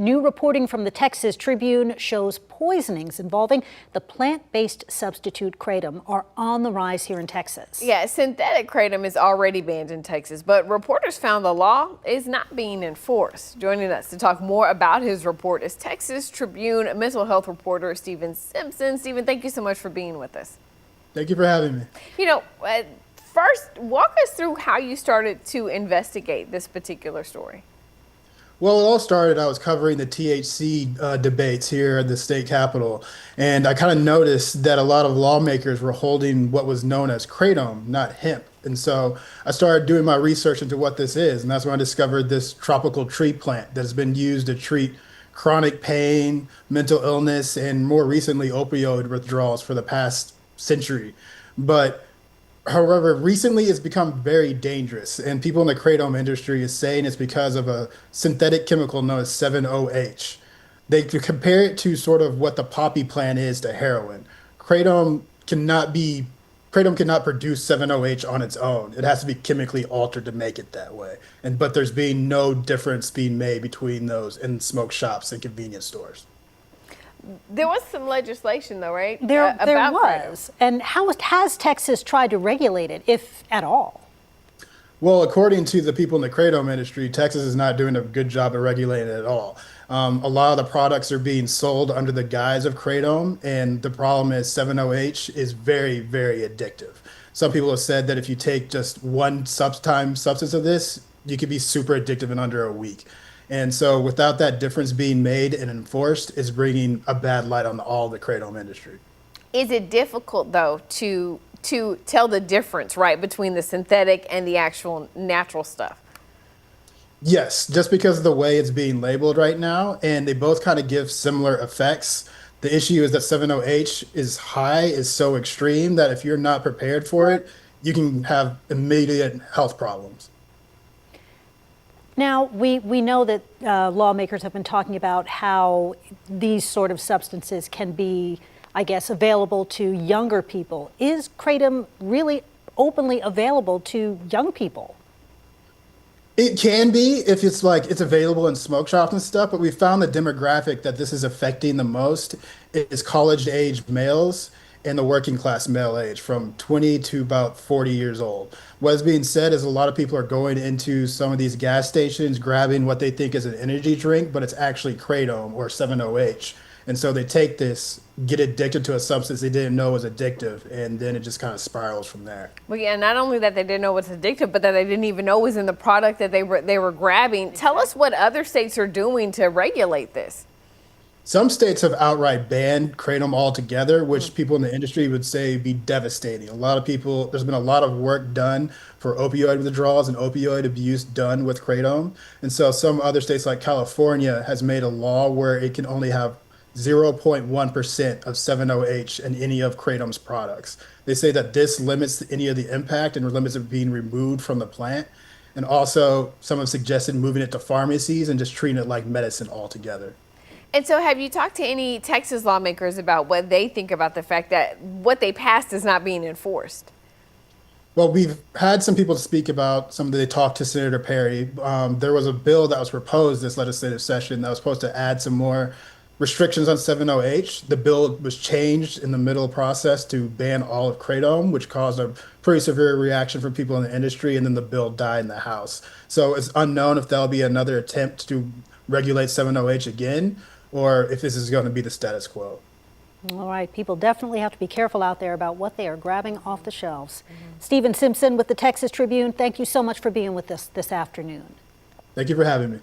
New reporting from the Texas Tribune shows poisonings involving the plant-based substitute kratom are on the rise here in Texas. Yeah, synthetic kratom is already banned in Texas, but reporters found the law is not being enforced. Joining us to talk more about his report is Texas Tribune mental health reporter Stephen Simpson. Stephen, thank you so much for being with us. Thank you for having me. You know, first, walk us through how you started to investigate this particular story. Well, it all started, I was covering the THC debates here at the state capitol, and I kind of noticed that a lot of lawmakers were holding what was known as kratom, not hemp. And so I started doing my research into what this is, and that's when I discovered this tropical tree plant that has been used to treat chronic pain, mental illness, and more recently opioid withdrawals for the past century. But however, recently it's become very dangerous, and people in the kratom industry is saying it's because of a synthetic chemical known as 7-OH. They compare it to sort of what the poppy plant is to heroin. Kratom cannot produce 7-OH on its own. It has to be chemically altered to make it that way. But there's being no difference being made between those in smoke shops and convenience stores. There was some legislation, though, right? There was. Kratom. And how has Texas tried to regulate it, if at all? Well, according to the people in the kratom industry, Texas is not doing a good job of regulating it at all. A lot of the products are being sold under the guise of kratom, and the problem is 7-OH is very, very addictive. Some people have said that if you take just one substance of this, you could be super addictive in under a week. And so without that difference being made and enforced, is bringing a bad light on all the kratom industry. Is it difficult, though, to tell the difference, right, between the synthetic and the actual natural stuff? Yes, just because of the way it's being labeled right now, and they both kind of give similar effects. The issue is that 7-OH is so extreme that if you're not prepared for it, you can have immediate health problems. Now, we know that lawmakers have been talking about how these sort of substances can be, I guess, available to younger people. Is kratom really openly available to young people? It can be if it's available in smoke shops and stuff, but we found the demographic that this is affecting the most is college-age males and the working class male age from 20 to about 40 years old. What's being said is a lot of people are going into some of these gas stations, grabbing what they think is an energy drink, but it's actually kratom or 7-OH. And so they take this, get addicted to a substance they didn't know was addictive, and then it just kind of spirals from there. Well, yeah, not only that they didn't know it was addictive, but that they didn't even know was in the product that they were grabbing. Tell us what other states are doing to regulate this. Some states have outright banned kratom altogether, which people in the industry would say would be devastating. There's been a lot of work done for opioid withdrawals and opioid abuse done with kratom. And so some other states like California has made a law where it can only have 0.1% of 7-OH in any of kratom's products. They say that this limits any of the impact and limits it being removed from the plant. And also some have suggested moving it to pharmacies and just treating it like medicine altogether. And so have you talked to any Texas lawmakers about what they think about the fact that what they passed is not being enforced? Well, we've had some people speak about they talked to Senator Perry. There was a bill that was proposed this legislative session that was supposed to add some more restrictions on 7-OH. The bill was changed in the middle process to ban all of kratom, which caused a pretty severe reaction from people in the industry, and then the bill died in the House. So it's unknown if there'll be another attempt to regulate 7-OH again, or if this is going to be the status quo. All right, people definitely have to be careful out there about what they are grabbing off the shelves. Stephen Simpson with the Texas Tribune, thank you so much for being with us this afternoon. Thank you for having me.